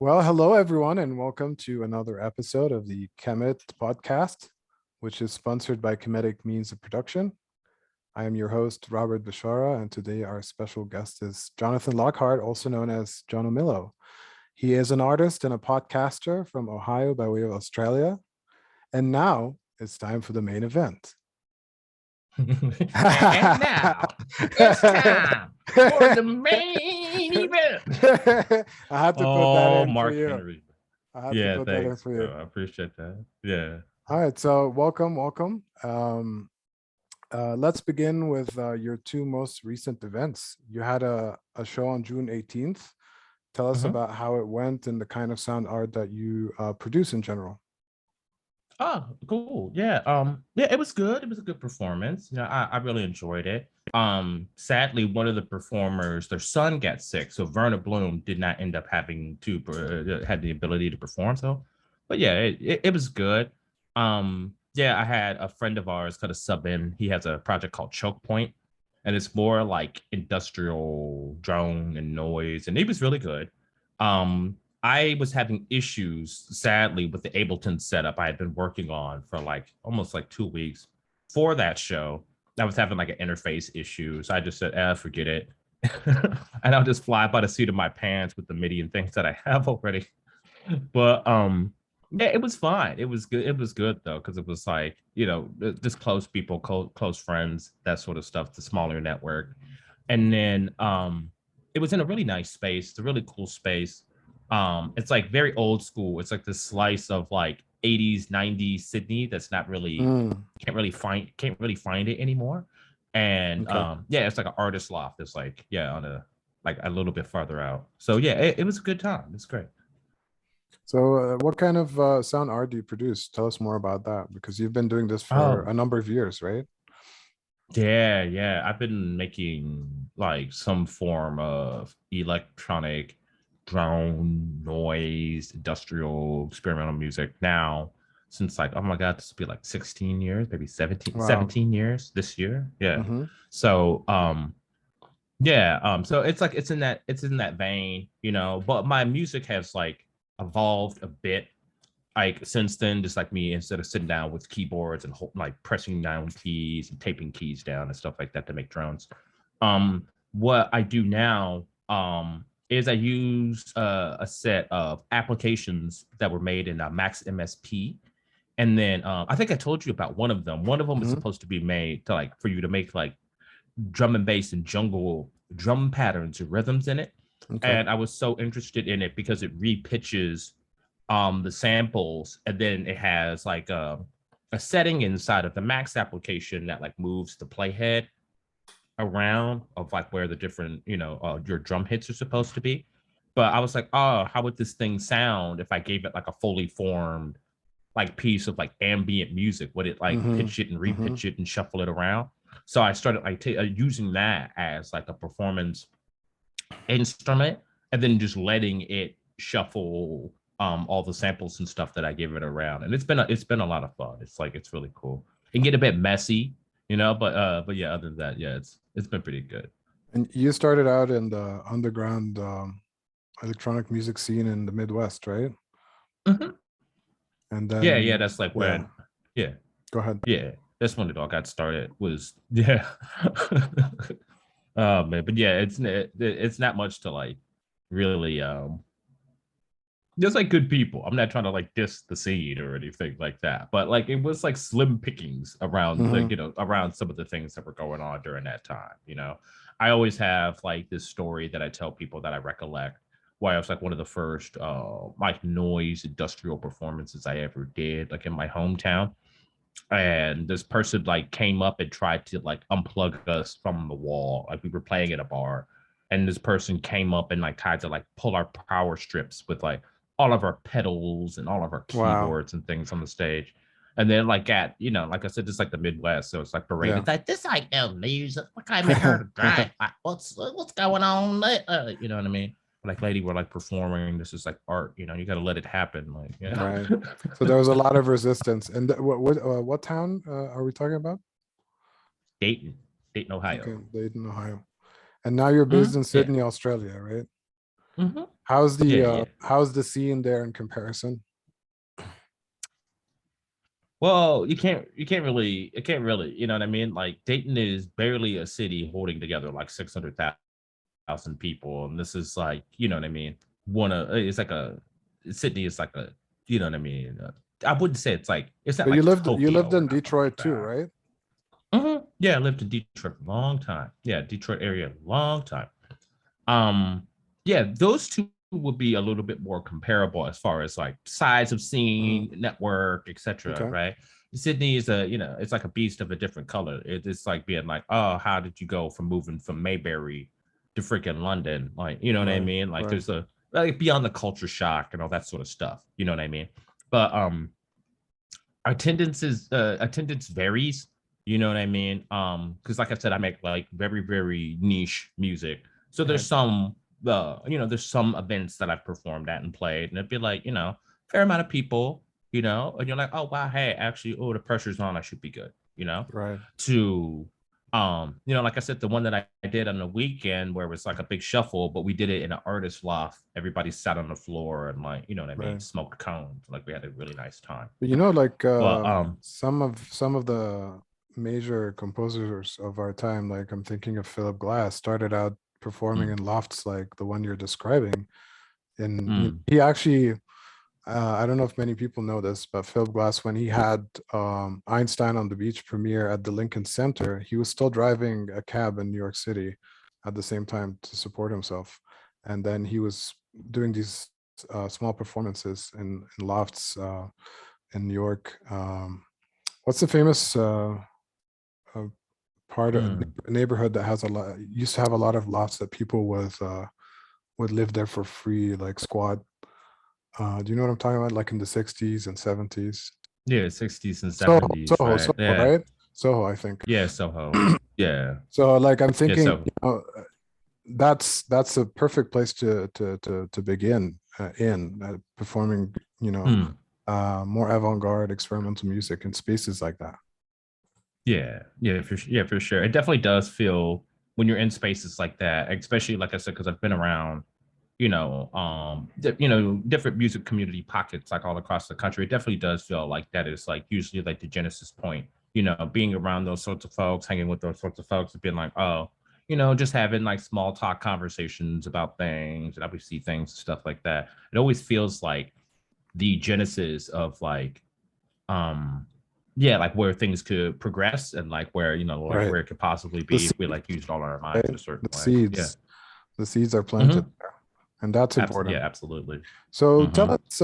Well, hello everyone, and welcome to another episode of the Kemet podcast, which is sponsored by Kemetic Means of Production. I am your host, Robert Bashara, and today our special guest is Jonathan Lockhart, also known as Jonomilo. He is an artist and a podcaster from Ohio by way of Australia. And now it's time for the main event. And now it's time for the main event. I had to put that in Mark for you. Henry. I had to put that in for you. Bro. I appreciate that. Yeah. All right, so welcome. Let's begin with your two most recent events. You had a show on June 18th. Tell us about how it went and the kind of sound art that you produce in general. Oh, cool. Yeah. It was good. It was a good performance. I really enjoyed it. Sadly, one of the performers, their son got sick, so Verna Bloom did not end up having to had the ability to perform. So, but yeah, it was good. I had a friend of ours kind of sub in. He has a project called Choke Point, and it's more like industrial drone and noise, and it was really good. I was having issues, sadly, with the Ableton setup I had been working on for like almost like 2 weeks for that show. I was having like an interface issue. So I just said, forget it. And I'll just fly by the seat of my pants with the MIDI and things that I have already. But it was fine. It was good. It was good though, because it was like, just close people, close friends, that sort of stuff, the smaller network. And then it was in a really nice space. It's a really cool space. It's like very old school. It's like this slice of like 80s, 90s Sydney that's not really can't really find it anymore. And it's like an artist loft. It's like on a little bit farther out. So it was a good time. It's great. So what kind of sound art do you produce? Tell us more about that, because you've been doing this for a number of years, right? Yeah. I've been making like some form of electronic drone noise, industrial, experimental music now since like, oh my God, this will be like 16 years, maybe 17 years this year. Yeah. So so it's in that vein, but my music has like evolved a bit like since then, just like me, instead of sitting down with keyboards and like pressing down keys and taping keys down and stuff like that to make drones. What I do now is I use a set of applications that were made in Max MSP. And then I think I told you about one of them. One of them is supposed to be made to like for you to make like drum and bass and jungle drum patterns and rhythms in it. And I was so interested in it because it repitches the samples, and then it has like a setting inside of the Max application that like moves the playhead around of like where the different your drum hits are supposed to be. But I was like, oh, how would this thing sound if I gave it like a fully formed like piece of like ambient music? Would it like pitch it and repitch it and shuffle it around? So I started like using that as like a performance instrument, and then just letting it shuffle all the samples and stuff that I give it around. And it's been a lot of fun. It's really cool. It can get a bit messy, but yeah, other than that, yeah, it's been pretty good. And you started out in the underground electronic music scene in the Midwest, right? And then that's like when go ahead. That's when it all got started. Was oh man, but yeah, it's not much to like really just like good people. I'm not trying to like diss the scene or anything like that, but like it was like slim pickings around around some of the things that were going on during that time. I always have like this story that I tell people that I recollect, why I was like one of the first like noise industrial performances I ever did, like in my hometown. And this person like came up and tried to like unplug us from the wall, like we were playing at a bar, and this person came up and like tried to like pull our power strips with like all of our pedals and all of our keyboards and things on the stage. And then like like I said, just like the Midwest, so it's like berated. It's like, this ain't no music. What kind of heard that? Like, what's going on there? You know what I mean? Like, lady, we're like performing. This is like art. You got to let it happen. Like, Right. So there was a lot of resistance. And what town are we talking about? Dayton, Ohio. Okay, Dayton, Ohio. And now you're based in Sydney, Australia, right? Mhm. How's Yeah, the yeah. how's the scene there in comparison? Well, it can't really, you know what I mean? Like Dayton is barely a city holding together like 600,000 people. And this is like, you know what I mean? It's like Sydney is like a, you know what I mean? I wouldn't say it's like, it's not But like you Tokyo lived or in nothing Detroit like too, that. right? Yeah, I lived in Detroit for a long time. Yeah, Detroit area, long time. Um, yeah, those two would be a little bit more comparable as far as like size of Mhm. scene, network, etc. Okay. Right? Sydney is a, it's like a beast of a different color. It's like being like, oh, how did you go from moving from Mayberry to freaking London? Like, you know what I Right. mean? Like, Right. there's a like beyond the culture shock and all that sort of stuff. You know what I mean? But attendance varies, you know what I mean, because like I said, I make like very very niche music, so Right. there's some events that I've performed at and played, and it'd be like, fair amount of people, and you're like, oh wow, hey, actually, oh, the pressure's on, I should be good, Right. to like I said, the one that I did on the weekend where it was like a big shuffle, but we did it in an artist loft. Everybody sat on the floor and, like, you know what I mean, Right. smoked cones. Like, we had a really nice time. But you know, like But some of the major composers of our time, like I'm thinking of Philip Glass, started out performing mm, in lofts like the one you're describing. And mm, he actually, I don't know if many people know this, but Philip Glass, when he had Einstein on the Beach premiere at the Lincoln Center, he was still driving a cab in New York City at the same time to support himself. And then he was doing these small performances in lofts in New York. What's the famous uh, part of mm. neighborhood that has a lot, used to have a lot of lofts that people would live there for free, like squat. Do you know what I'm talking about? Like in the 60s and 70s. Yeah, 60s and Soho, 70s, Soho, right? Soho, Yeah, right? Soho, I think. yeah, Soho. Yeah, So like I'm yeah, thinking, so that's a perfect place to begin in performing, mm, more avant-garde experimental music in spaces like that. yeah, for sure. It definitely does feel when you're in spaces like that, especially like I said, because I've been around, different music community pockets like all across the country. It definitely does feel like that is like usually like the genesis point. Being around those sorts of folks, hanging with those sorts of folks, and being like, oh, just having like small talk conversations about things and obviously things, stuff like that. It always feels like the genesis of like, um, yeah, like where things could progress and like where, like Right. where it could possibly The be if we seeds, like used all our minds in right? a certain The way. Yeah. seeds. The seeds are planted Mm-hmm. there, and that's Yeah, important. absolutely. So tell Mm-hmm. us,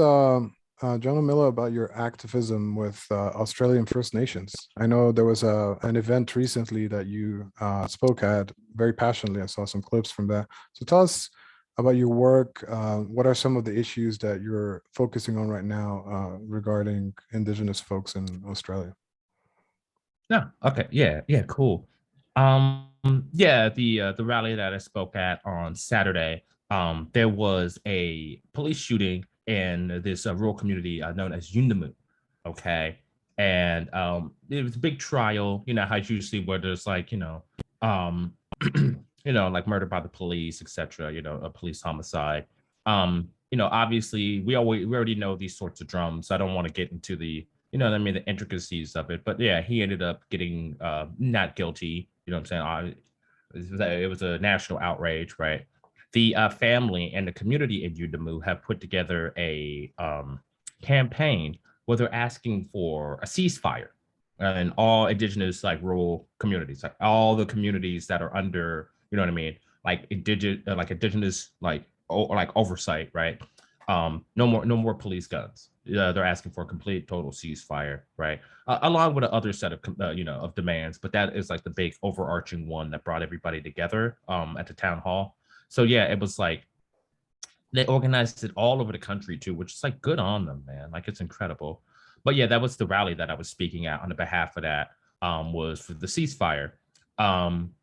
Jonomilo, about your activism with Australian First Nations. I know there was an event recently that you spoke at very passionately. I saw some clips from that. So tell us about your work. What are some of the issues that you're focusing on right now regarding Indigenous folks in Australia? Yeah. Okay. Yeah. Yeah. Cool. Um. Yeah. The rally that I spoke at on Saturday. There was a police shooting in this rural community known as Yuendamu. Okay. And it was a big trial. You know how it's usually where there's like um, like murder by the police, etc. A police homicide. Obviously we already know these sorts of drums. I don't want to get into the what I mean, the intricacies of it. But yeah, he ended up getting not guilty. You know what I'm saying? It was a national outrage, right? The family and the community in Udamu have put together a campaign where they're asking for a ceasefire in all indigenous like rural communities, like all the communities that are under, you know what I mean, like indigenous like oversight, right? No more police guns. They're asking for a complete total ceasefire, right? Along with another set of of demands, but that is like the big overarching one that brought everybody together at the town hall. So yeah, it was like they organized it all over the country too, which is like good on them, man. Like it's incredible. But yeah, that was the rally that I was speaking at on the behalf of that, was for the ceasefire.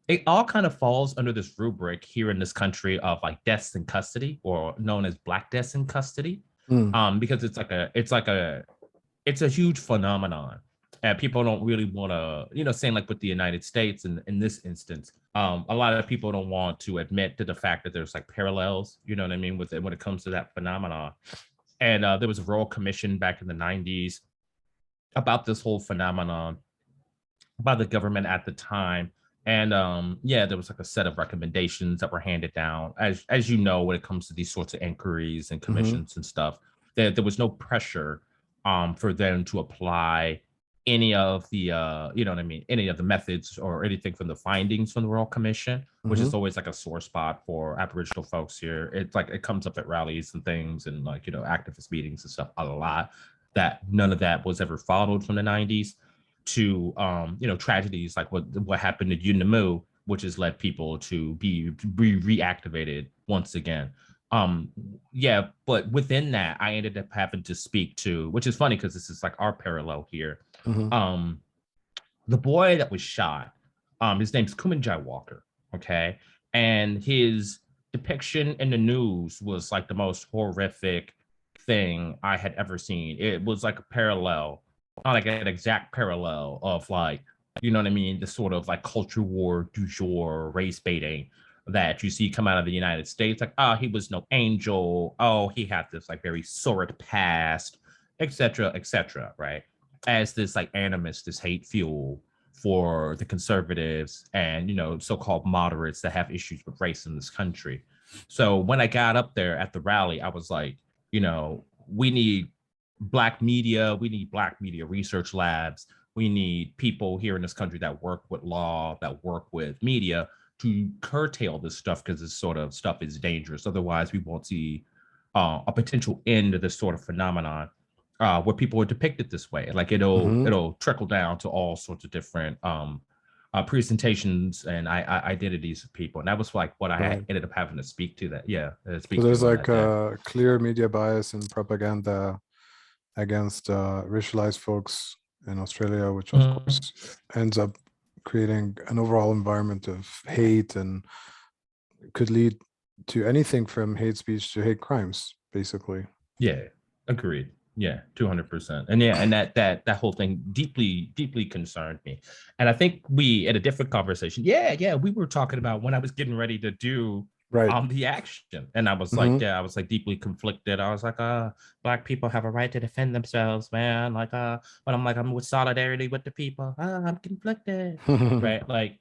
It all kind of falls under this rubric here in this country of like deaths in custody, or known as black deaths in custody. Mm, Because it's a huge phenomenon. And people don't really want to, saying like with the United States in this instance, a lot of people don't want to admit to the fact that there's like parallels, you know what I mean, with it when it comes to that phenomenon. And there was a Royal Commission back in the 90s about this whole phenomenon by the government at the time. And there was like a set of recommendations that were handed down. As you know, when it comes to these sorts of inquiries and commissions and stuff, there was no pressure for them to apply any of the any of the methods or anything from the findings from the Royal Commission, which is always like a sore spot for Aboriginal folks here. It's like it comes up at rallies and things and like activist meetings and stuff a lot, that none of that was ever followed from the 90s to tragedies like what happened at Jonomilo, which has led people to be reactivated once again. But within that, I ended up having to speak to, which is funny because this is like our parallel here. The boy that was shot, his name's Kumanjai Walker, okay? And his depiction in the news was like the most horrific thing I had ever seen. It was like a parallel, not like an exact parallel of like, you know what I mean, the sort of like culture war du jour, race baiting that you see come out of the United States. Like, oh, he was no angel. Oh, he had this like very sordid past, etc., right? As this like animus, this hate fuel for the conservatives and so-called moderates that have issues with race in this country. So when I got up there at the rally, I was like, we need Black media, we need Black media research labs, we need people here in this country that work with law, that work with media to curtail this stuff, because this sort of stuff is dangerous. Otherwise, we won't see a potential end to this sort of phenomenon where people are depicted this way. Like it'll trickle down to all sorts of different presentations and identities of people, and that was like what I ended up having to speak to. So there's like a clear media bias and propaganda against racialized folks in Australia, which of course ends up creating an overall environment of hate and could lead to anything from hate speech to hate crimes, basically. Yeah, agreed. Yeah, 200%. And that whole thing deeply concerned me. And I think we, at a different conversation, we were talking about when I was getting ready to do the action, and I was like, I was like deeply conflicted. I was like, Black people have a right to defend themselves, man. Like, but I'm like, I'm with solidarity with the people. I'm conflicted, right? Like,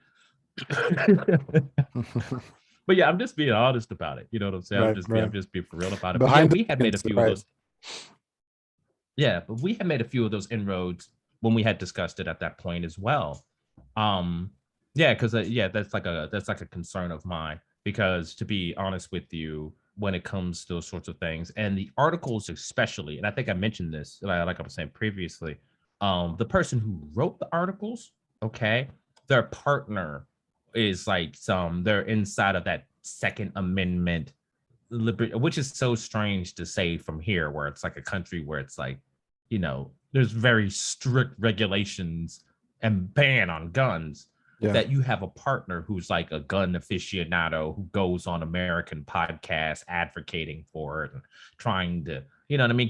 but yeah, I'm just being honest about it. You know what I'm saying? I'm just being for real about it. But yeah, we had made a few of those. Yeah, but we had made a few of those inroads when we had discussed it at that point as well. Because that's like a concern of mine. Because to be honest with you, when it comes to those sorts of things, and the articles especially, and I think I mentioned this, like I was saying previously, the person who wrote the articles, okay, their partner is like they're inside of that Second Amendment, which is so strange to say from here, where it's like a country where it's like, there's very strict regulations and ban on guns. That you have a partner who's like a gun aficionado who goes on American podcasts advocating for it and trying to,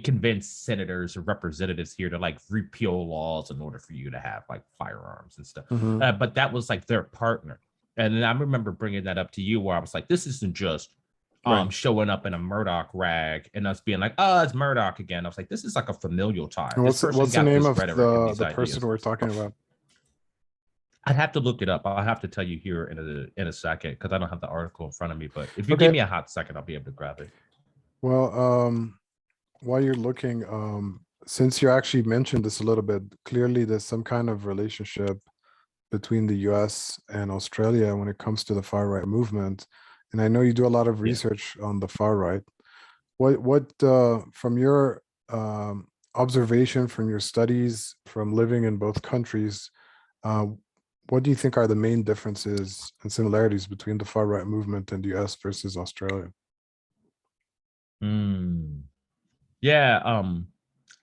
convince senators or representatives here to like repeal laws in order for you to have like firearms and stuff. But that was like their partner. And then I remember bringing that up to you where I was like, this isn't just showing up in a Murdoch rag and us being like, oh, it's Murdoch again. I was like, this is like a familial tie. What's the name of the person we're talking about? I'd have to look it up. I'll have to tell you here in a second because I don't have the article in front of me. But if you give me a hot second, I'll be able to grab it. Well, while you're looking, since you actually mentioned this a little bit, clearly there's some kind of relationship between the US and Australia when it comes to the far right movement. And I know you do a lot of research on the far right. What from your observation, from your studies, from living in both countries, what do you think are the main differences and similarities between the far right movement in the US versus Australia?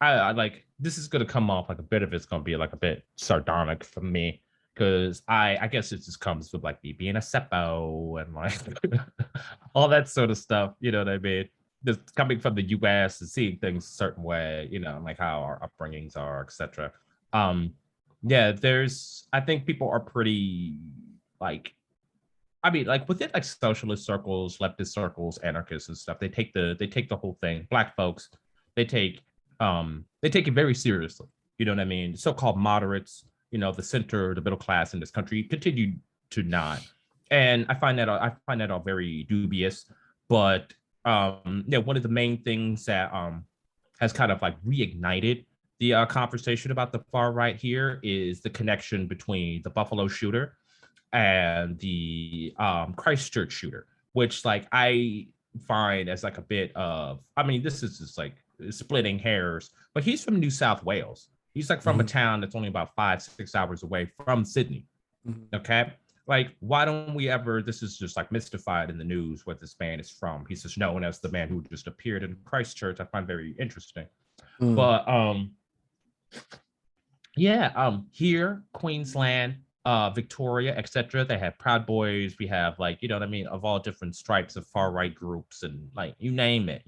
I like, this is going to come off like a bit of it's going to be like a bit sardonic for me, because I guess it just comes with like me being a Seppo and like all that sort of stuff, you know what I mean? Just coming from the US and seeing things a certain way, like how our upbringings are, etc. Yeah, I think people are pretty like, I mean, like within like socialist circles, leftist circles, anarchists and stuff, they take the whole thing. Black folks, they take they take it very seriously. You know what I mean? So-called moderates, the center, the middle class in this country continue to not. And I find that all very dubious. But yeah, one of the main things that has kind of like reignited the conversation about the far right here is the connection between the Buffalo shooter and the Christchurch shooter, which like I find as like a bit of, I mean, this is just like splitting hairs, but he's from New South Wales. He's like from a Mhm, town that's only about 5, 6 hours away from Sydney. mhm. Okay. Like, why don't we ever? This is just like mystified in the news where this man is from. He's just known as the man who just appeared in Christchurch. I find very interesting. Mm. But yeah, here, Queensland, Victoria, etc. They have Proud Boys. We have like, you know what I mean, of all different stripes of far right groups and like you name it.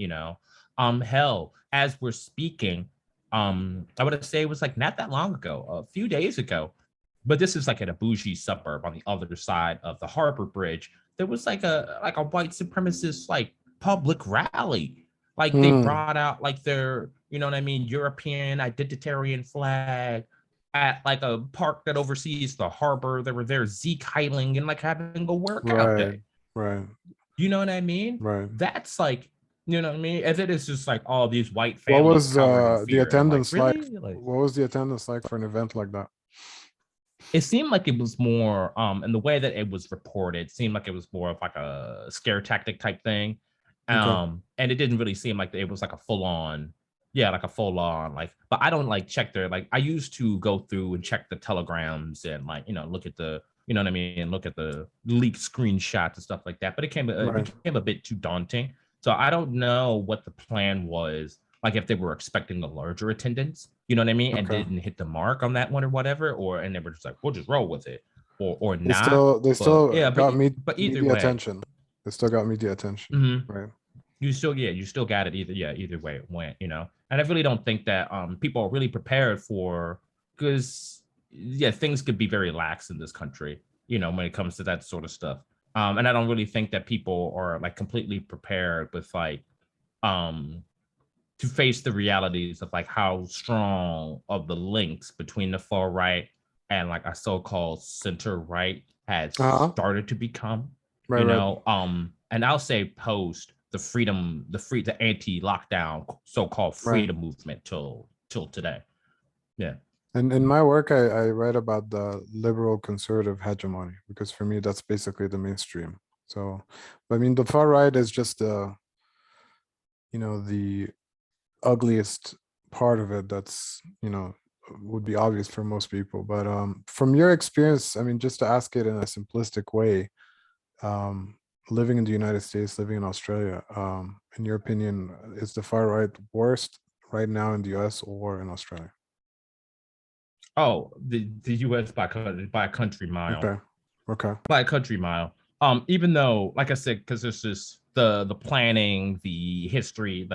Hell, as we're speaking, I would say it was like not that long ago, a few days ago, but this is like in a bougie suburb on the other side of the Harbor Bridge. There was like a white supremacist like public rally. Like they Mm. brought out like their, you know what I mean, European identitarian flag at like a park that oversees the harbor. They were there zeke hiling and like having a workout Right, day. right, You know what I mean? right. That's like, you know what I mean? As it is just like all these white What families was cowering in the fear. And I'm like, attendance like? really? Like, What was the attendance like for an event like that? it seemed like it was more, and the way that it was reported seemed like it was more of like a scare tactic type thing. Okay. And it didn't really seem like it was like a full on, yeah, like a full on, like, but I don't like check their, like, I used to go through and check the telegrams and like, look at the, you know what I mean, look at the leaked screenshots and stuff like that. But it Right. became a bit too daunting. So I don't know what the plan was, like if they were expecting a larger attendance, you know what I mean, and Okay. didn't hit the mark on that one or whatever, or and they were just like, we'll just roll with it, or They not. still they But still yeah, got but either media way, attention. They still got media attention. mhm, Right. you still got it either way it went. And I really don't think that people are really prepared for, because yeah, things could be very lax in this country, when it comes to that sort of stuff. And I don't really think that people are like completely prepared with like um to face the realities of like how strong of the links between the far right and like a so-called center right has Uh-huh. started to become, Right, right. and I'll say post the anti-lockdown so-called Right. freedom movement till today. Yeah. And in my work, I write about the liberal conservative hegemony because for me, that's basically the mainstream. So, I mean, the far right is just the ugliest part of it that's, would be obvious for most people. But from your experience, I mean, just to ask it in a simplistic way, um, living in the United States, living in Australia, in your opinion, is the far right worst right now in the US or in Australia? Oh, the US by a country mile. Okay. Okay. By a country mile. Even though, like I said, because there's just the planning, the history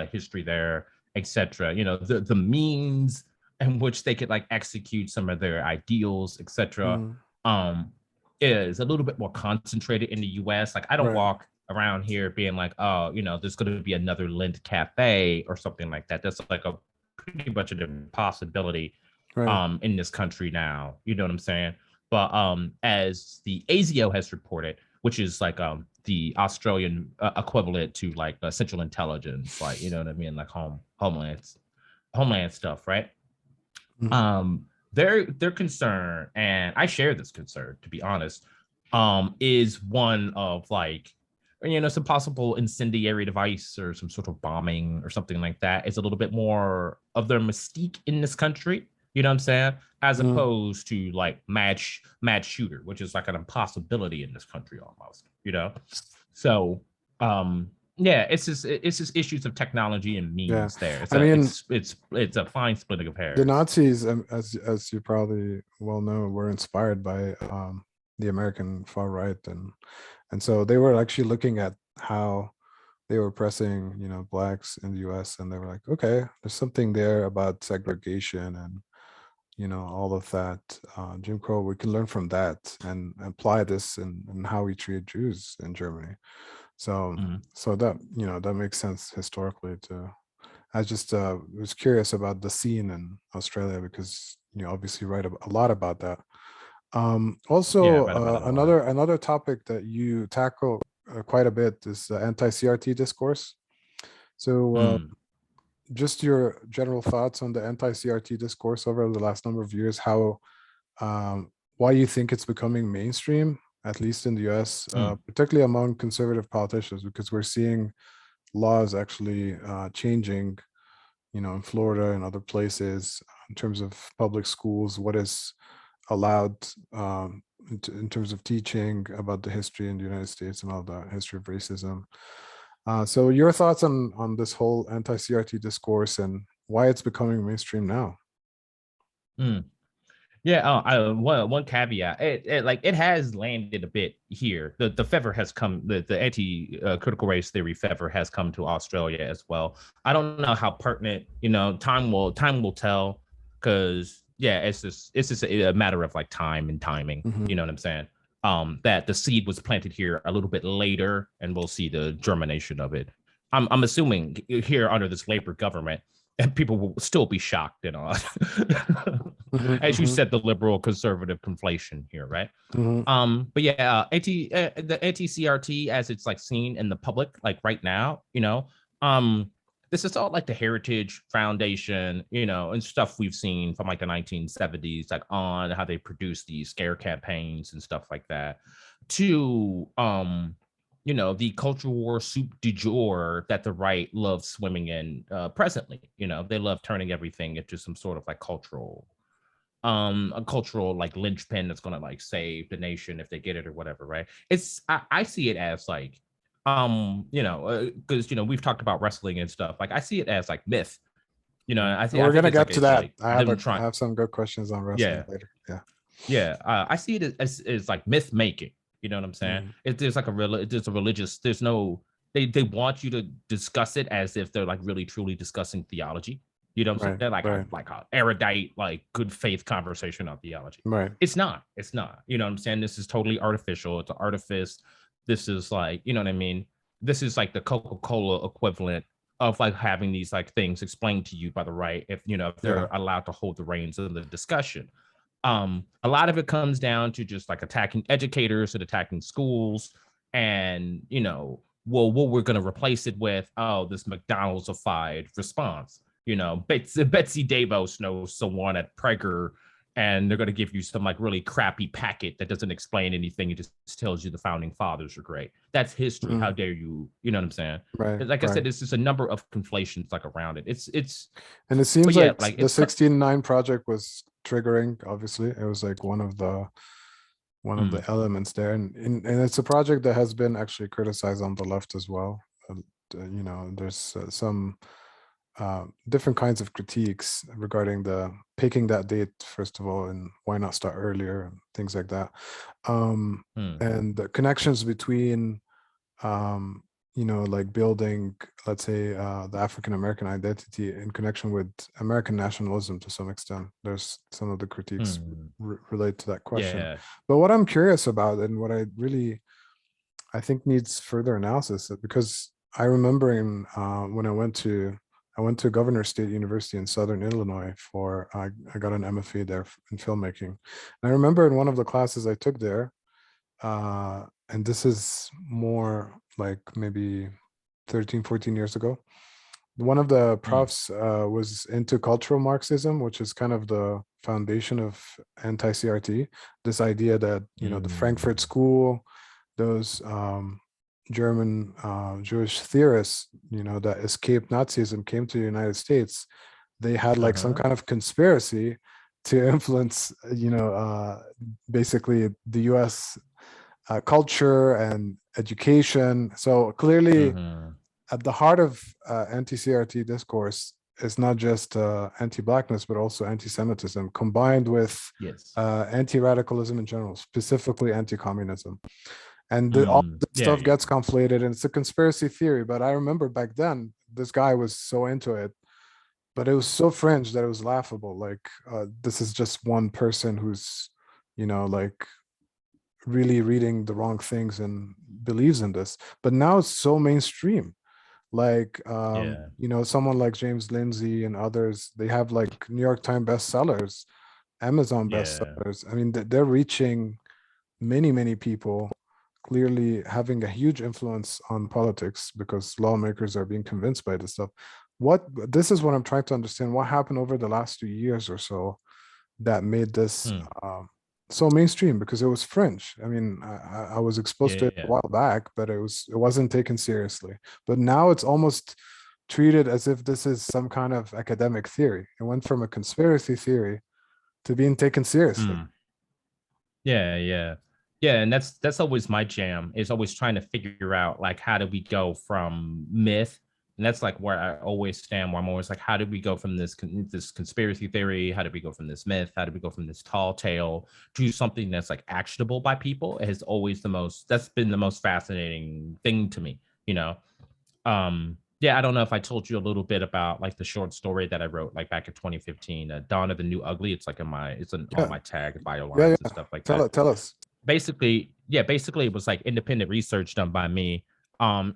there, etc. The means in which they could like execute some of their ideals, etc. Mm, Um, is a little bit more concentrated in the U.S. Like I don't right. walk around here being like, oh, there's going to be another Lind Cafe or something like that. That's like a pretty much an impossibility Right. in this country now. You know what I'm saying? But as the ASIO has reported, which is like the Australian equivalent to like Central Intelligence, like you know what I mean, like homeland stuff, right? Mhm. Um, their concern, and I share this concern, to be honest, is one of like some possible incendiary device or some sort of bombing or something like that is a little bit more of their mystique in this country. You know what I'm saying? As Mm. opposed to like mad shooter, which is like an impossibility in this country almost. So yeah, it's just issues of technology and Yeah. means there. I mean, It's a fine splitting of the hairs. Nazis, as you probably well know, were inspired by the American far right, and so they were actually looking at how they were oppressing, blacks in the U.S., and they were like, okay, there's something there about segregation and all of that Jim Crow. We can learn from that and apply this in how we treat Jews in Germany. So so that that makes sense historically. I just was curious about the scene in Australia because you obviously write a lot about that. Yeah, Also, right about it a lot. another topic that you tackle quite a bit is the anti-CRT discourse. So, just your general thoughts on the anti-CRT discourse over the last number of years. How, why you think it's becoming mainstream, at least in the U.S., particularly among conservative politicians, because we're seeing laws actually changing, in Florida and other places in terms of public schools, what is allowed in terms of teaching about the history in the United States and all the history of racism. So your thoughts on this whole anti-CRT discourse and why it's becoming mainstream now? Yeah, one caveat. It has landed a bit here. The feather has come. The anti critical race theory feather has come to Australia as well. I don't know how pertinent. Time will tell. Because yeah, it's just a matter of like time and timing. You know what I'm saying? That the seed was planted here a little bit later, and we'll see the germination of it. I'm assuming here under this Labor government, and people will still be shocked and all. As you said, the liberal conservative conflation here, right? But yeah, the anti-CRT as it's like seen in the public, like right now, this is all like the Heritage Foundation, and stuff we've seen from like the 1970s, like on how they produce these scare campaigns and stuff like that, to the culture war soup du jour that the right loves swimming in presently. They love turning everything into some sort of like a cultural like linchpin that's gonna like save the nation if they get it or whatever, right? I see it as like because we've talked about wrestling and stuff. Like I see it as like myth. I We're think gonna it's get like to it's that. like I have them I trying. have some good questions on wrestling Yeah, later. Yeah. yeah. I see it as like myth making. You know what I'm saying? There's like there's a religious. There's no. They want you to discuss it as if they're like really truly discussing theology. You know what I'm Right. saying? Like Right. a erudite, like good faith conversation on theology. Right. It's not. It's not. You know what I'm saying? This is totally artificial. It's an artifice. This is like, you know what I mean? This is like the Coca-Cola equivalent of like having these like things explained to you by the right, if Yeah. they're allowed to hold the reins of the discussion. A lot of it comes down to just like attacking educators and attacking schools, and well, what we're going to replace it with, oh, this McDonald's-ified response. Betsy Davos knows someone at Prager, and they're going to give you some like really crappy packet that doesn't explain anything. It just tells you the founding fathers are great. That's history. How dare you? You know what I'm saying? Right. Like I Right. said, it's just a number of conflations like around it. And it But seems yeah, like like the it's 16.9 project was triggering. Obviously, it was like one of the elements there, and it's a project that has been actually criticized on the left as well. There's some different kinds of critiques regarding the picking that date, first of all, and why not start earlier and things like that. And the connections between like building, let's say, the African American identity in connection with American nationalism to some extent. There's some of the critiques relate to that question. Yeah. But what I'm curious about, and what I think needs further analysis, because I remember when I went to Governor State University in Southern Illinois for I got an MFA there in filmmaking. And I remember in one of the classes I took there, and this is more like maybe 13, 14 years ago. One of the profs was into cultural Marxism, which is kind of the foundation of anti-CRT. This idea that, the Frankfurt School, those German Jewish theorists, that escaped Nazism, came to the United States. They had like some kind of conspiracy to influence, basically the U.S. Culture and education. So clearly, at the heart of anti-CRT discourse is not just anti-Blackness, but also anti-Semitism, combined with anti-radicalism in general, specifically anti-communism. And all this stuff gets conflated, and it's a conspiracy theory. But I remember back then, this guy was so into it. but it was so fringe that it was laughable. Like, this is just one person who's, like really reading the wrong things and believes in this. But now it's so mainstream. Like, Yeah. someone like James Lindsay and others, they have like New York Times bestsellers, Amazon Yeah. bestsellers. I mean, they're reaching many, many people, clearly having a huge influence on politics because lawmakers are being convinced by this stuff. This is what I'm trying to understand. What happened over the last 2 years or so that made this Hmm. so mainstream? Because it was fringe. I mean, I was exposed to it a Yeah. while back, but it wasn't taken seriously. But now it's almost treated as if this is some kind of academic theory. It went from a conspiracy theory to being taken seriously. Hmm. Yeah, yeah. Yeah, and that's always my jam, is always trying to figure out like how do we go from myth, and that's like where I always stand, where I'm always like, how did we go from this conspiracy theory? How did we go from this myth? How did we go from this tall tale to something that's like actionable by people? It has always that's been the most fascinating thing to me, you know. Yeah, I don't know if I told you a little bit about like the short story that I wrote like back in 2015, Dawn of the New Ugly. It's like it's in all Yeah, my tag bio yeah, lines and yeah. stuff like Tell that. it, tell us. Basically it was like independent research done by me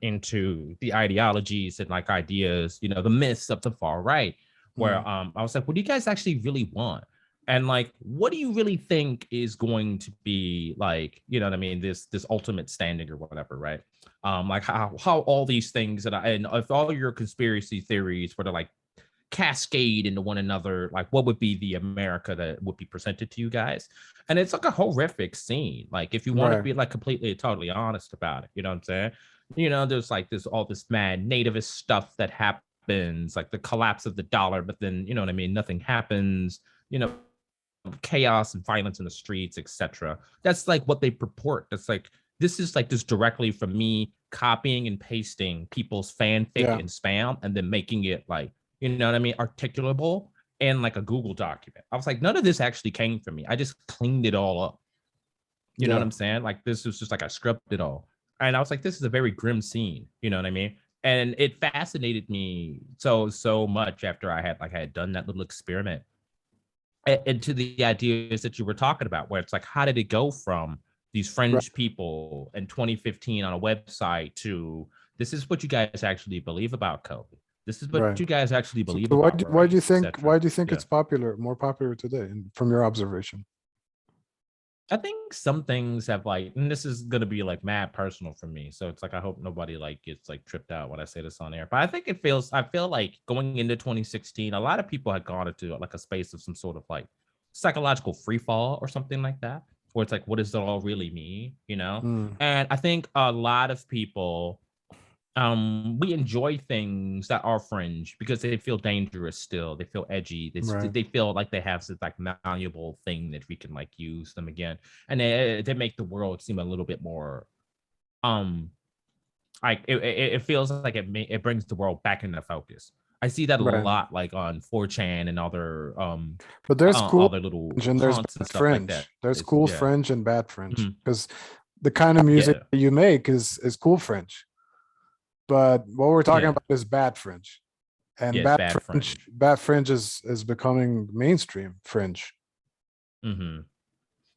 into the ideologies and like ideas, the myths of the far right, Mm, where I was like, what do you guys actually really want? And like, what do you really think is going to be like, you know what I mean, this ultimate standing or whatever, right? Like how all these things and if all your conspiracy theories were to like cascade into one another, like what would be the America that would be presented to you guys? And it's like a horrific scene. Like if you want to right. be like completely totally honest about it, you know what I'm saying? There's like this all this mad nativist stuff that happens, like the collapse of the dollar, but then you know what I mean, nothing happens, you know, chaos and violence in the streets, etc. That's like what they purport. That's like this is like this directly from me copying and pasting people's fanfic Yeah, and spam and then making it like, you know what I mean, articulable and like a Google document. I was like, none of this actually came from me. I just cleaned it all up. You know what yeah, I'm saying? Like this was just like I scripted it all. And I was like, this is a very grim scene. You know what I mean? And it fascinated me so much after I had done that little experiment and to the ideas that you were talking about, where it's like, how did it go from these right, fringe people in 2015 on a website to this is what you guys actually believe about COVID. This is what right. you guys actually So, believe so about race, why etc. do you think Yeah. it's popular, more popular today, from your observation? I think some things have like, and this is gonna be like mad personal for me. So it's like I hope nobody like gets like tripped out when I say this on air. But I feel like going into 2016, a lot of people had gone into like a space of some sort of like psychological free fall or something like that, where it's like, what does it all really mean? You know? Mm, And I think a lot of people we enjoy things that are fringe because they feel dangerous still, they feel edgy, right, they feel like they have this like malleable thing that we can like use them again, and they make the world seem a little bit more um like it feels like it brings the world back into focus. I see that a right. lot like on 4chan and other But there's cool other little fringe and there's haunts and bad stuff like that. fringe. There's It's cool yeah. fringe and bad fringe Mhm. because the kind of music Yeah. that you make is cool fringe. But what we're talking Yeah. about is bad fringe, and Yeah, it's bad fringe. bad fringe is becoming mainstream fringe. Hmm.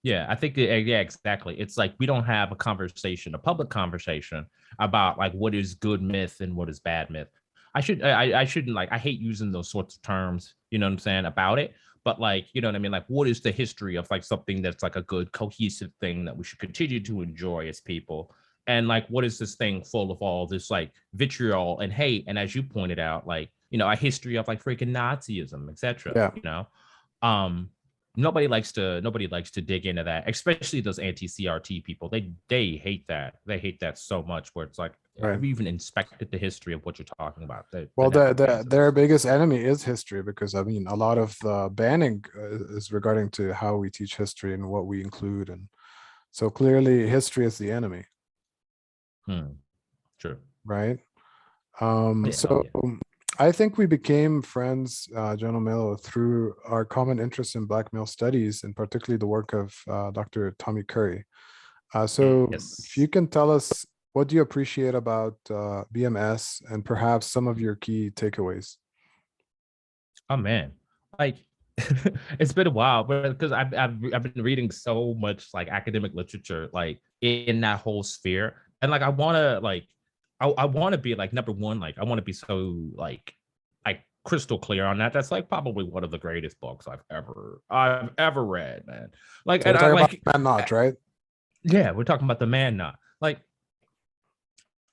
Yeah, I think yeah, exactly. It's like we don't have a conversation, a public conversation about like what is good myth and what is bad myth. I shouldn't like I hate using those sorts of terms, you know what I'm saying, about it. But like, you know what I mean? Like what is the history of like something that's like a good cohesive thing that we should continue to enjoy as people? And like what is this thing full of all this like vitriol and hate? And as you pointed out, like, a history of like freaking Nazism, etc. Yeah, Um nobody likes to dig into that, especially those anti-CRT people. They hate that. They hate that so much where it's like, right. have you even inspected the history of what you're talking about? They're Well, never fans of their this. biggest enemy is history because I mean a lot of the banning is regarding to how we teach history and what we include, and so clearly history is the enemy, Hmm. True. right? Yeah. Oh So yeah. I think we became friends, Jonomilo, through our common interest in Black male studies, and particularly the work of Dr. Tommy Curry. So if you Yes. can tell us, what do you appreciate about BMS and perhaps some of your key takeaways? Oh man, like it's been a while, but because I've been reading so much like academic literature, like in that whole sphere, and like I want to be like number one, like I want to be so like crystal clear on that. That's like probably one of the greatest books I've ever read, man. Like, So we're and I talking about like, man not, right? yeah, we're talking about the man now. Like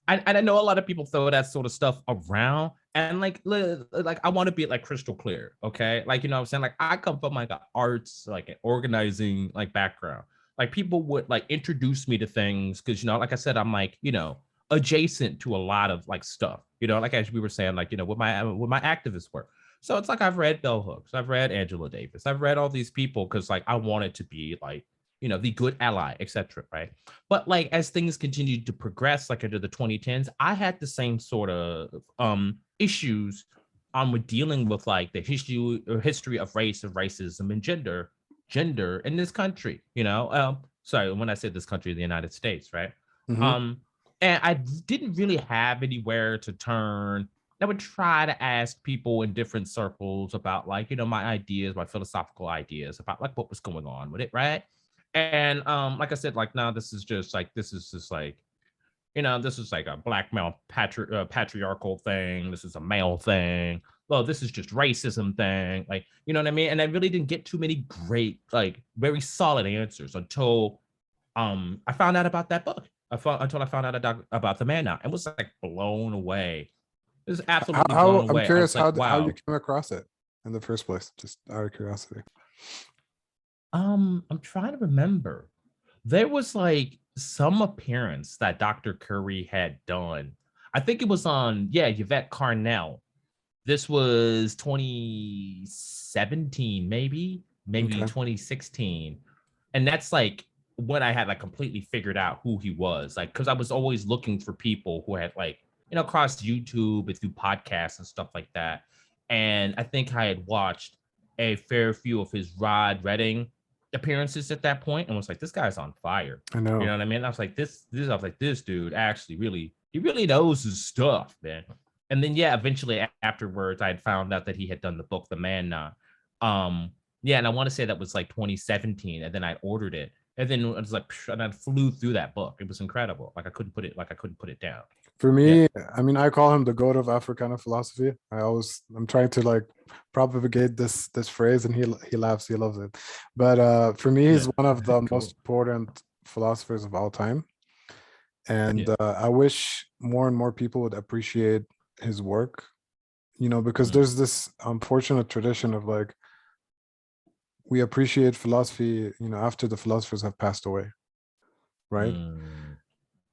I know a lot of people throw that sort of stuff around, and like I want to be like crystal clear, okay? Like, you know what I'm saying? Like I come from like an arts, like an organizing like background. Like people would like introduce me to things because, you know, like I said, I'm like, you know, adjacent to a lot of like stuff, you know, like as we were saying, like, you know, with my activist work. So it's like I've read Bell Hooks, I've read Angela Davis, I've read all these people because like I wanted to be like, you know, the good ally, etc. Right. But like as things continued to progress, like into the 2010s, I had the same sort of issues with dealing with like the history of race and racism and gender in this country, you know. Sorry, when I said this country, the United States, right? Mm-hmm. Um, and I didn't really have anywhere to turn. I would try to ask people in different circles about like, you know, my ideas, my philosophical ideas about like what was going on with it, right? And like I said, like now this is just like you know, this is like a black male patriarchal thing. This is a male thing. Well, this is just racism thing. Like, you know what I mean? And I really didn't get too many great, like, very solid answers until I found out about that book. Until I found out about the man now, and was like blown away. It was absolutely blown I'm away. I curious was like, how you wow. came across it in the first place, just out of curiosity. I'm trying to remember. There was like some appearance that Dr. Curry had done. I think it was on, yeah, Yvette Carnell. This was 2017, maybe Okay. 2016. And that's like when I had like completely figured out who he was. Like, because I was always looking for people who had like, you know, across YouTube and through podcasts and stuff like that. And I think I had watched a fair few of his Rod Redding appearances at that point and was like, this guy's on fire. I You know. know what I mean? I was like, this dude actually he really knows his stuff, man. And then yeah, eventually afterwards, I had found out that he had done the book The Man Now. Yeah, and I want to say that was like 2017, and then I ordered it, and then it was like, and I flew through that book. It was incredible. Like I couldn't put it down. For Yeah, me, I mean, I call him the goat of Africana philosophy. I'm trying to like propagate this phrase, and he laughs, he loves it. But for me, he's yeah, one of the cool. most important philosophers of all time, and Yeah, I wish more and more people would appreciate his work. You know, because mm, there's this unfortunate tradition of like we appreciate philosophy, you know, after the philosophers have passed away, right?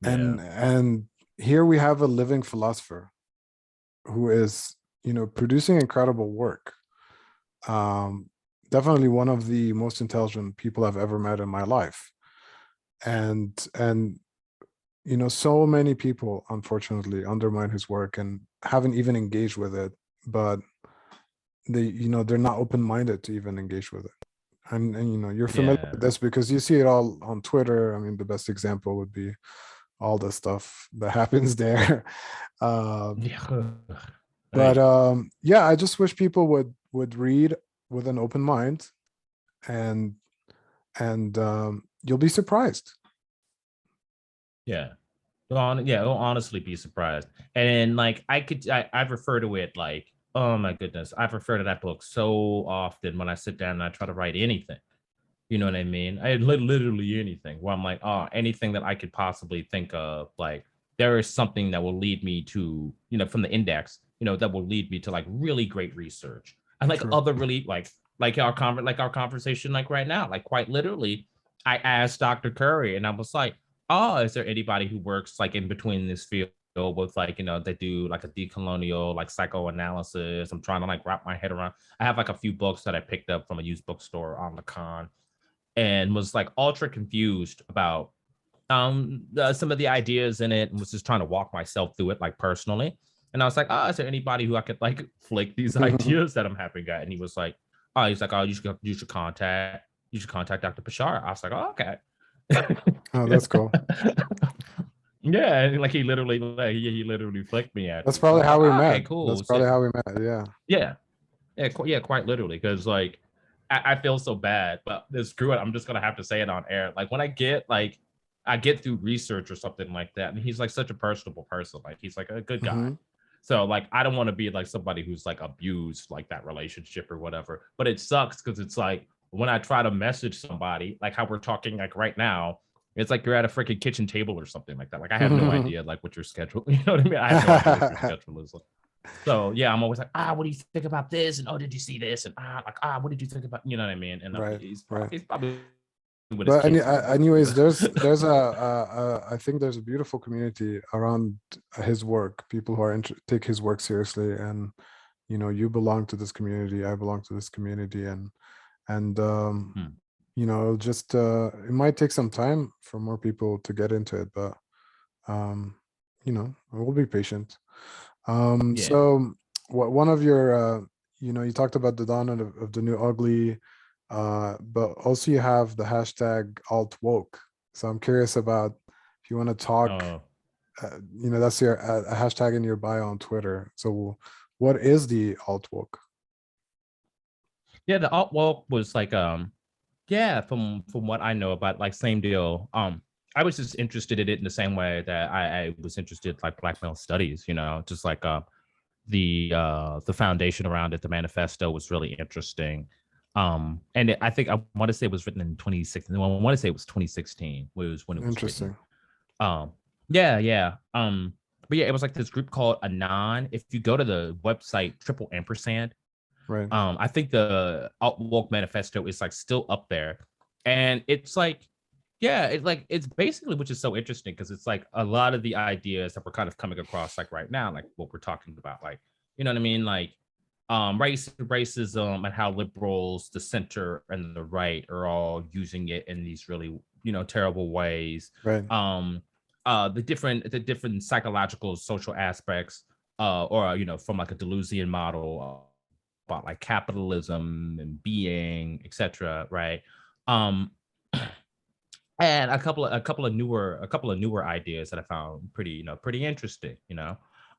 yeah, And here we have a living philosopher who is, you know, producing incredible work. um Definitely one of the most intelligent people I've ever met in my life. And you know, so many people unfortunately undermine his work and haven't even engaged with it, but they, you know, they're not open-minded to even engage with it. And you know, you're familiar yeah, with this because you see it all on Twitter. I mean, the best example would be all the stuff that happens there. um yeah. but Hey, yeah, I just wish people would read with an open mind, and you'll be surprised. yeah. Yeah, I'll honestly be surprised. And like I refer to it like, oh my goodness, I've referred to that book so often when I sit down and I try to write anything. You know what I mean? I literally anything where I'm like, oh, anything that I could possibly think of, like there is something that will lead me to, you know, from the index, you know, that will lead me to like really great research and like Sure. other really like our conversation like right now, like quite literally, I asked Dr. Curry and I was like, oh, is there anybody who works like in between this field with like, you know, they do like a decolonial like psychoanalysis. I'm trying to like wrap my head around. I have like a few books that I picked up from a used bookstore on the con and was like ultra confused about some of the ideas in it and was just trying to walk myself through it like personally. And I was like, oh, is there anybody who I could like flick these ideas that I'm having got? And he was like, oh, he's like, oh, you should contact Dr. Bashar. I was like, oh, okay. Oh, that's cool. Yeah, and like he literally flicked me at That's it. So I probably was how like, we oh, okay, met. That's cool. So probably how we met. Yeah. yeah, Yeah, quite literally, because like I feel so bad, but screw it. I'm just gonna have to say it on air. Like when I get through research or something like that, and he's like such a personable person. Like he's like a good guy. Hmm. So like I don't want to be like somebody who's like abused like that relationship or whatever. But it sucks because it's like when I try to message somebody, like how we're talking like right now, it's like you're at a freaking kitchen table or something like that. Like I have no idea like what your schedule, you know what I mean? I have no idea what your schedule is. So yeah, I'm always like, what do you think about this? And oh, did you see this? And what did you think about? You know what I mean? And Right, right. he's probably with his But kids or whatever. anyways, there's I think there's a beautiful community around his work. People who are take his work seriously, and you belong to this community. I belong to this community, and Hmm. just it might take some time for more people to get into it, but um, we'll be patient. Yeah. So one of your you talked about the dawn of the new ugly, but also you have the hashtag alt woke. So I'm curious about if you want to talk, Oh, that's your a hashtag in your bio on Twitter. So what is the alt woke? yeah. The alt woke was like, yeah, from what I know about, like same deal. I was just interested in it in the same way that I was interested like Black male studies. Just like the foundation around it, the manifesto was really interesting. And I think I want to say it was written in 2016. I want to say it was 2016 was when it was written. Interesting. Um, yeah. But yeah, it was like this group called Anon. If you go to the website triple ampersand, Right. I think the Alt Woke Manifesto is like still up there, and it's like, yeah, it's basically, which is so interesting because it's like a lot of the ideas that we're kind of coming across like right now, like what we're talking about, like you know what I mean, like racism and how liberals, the center and the right are all using it in these really terrible ways. Right. The different psychological social aspects, or from like a Deleuzian model about like capitalism and being, etc. Right? Um, and a couple of newer ideas that I found pretty interesting.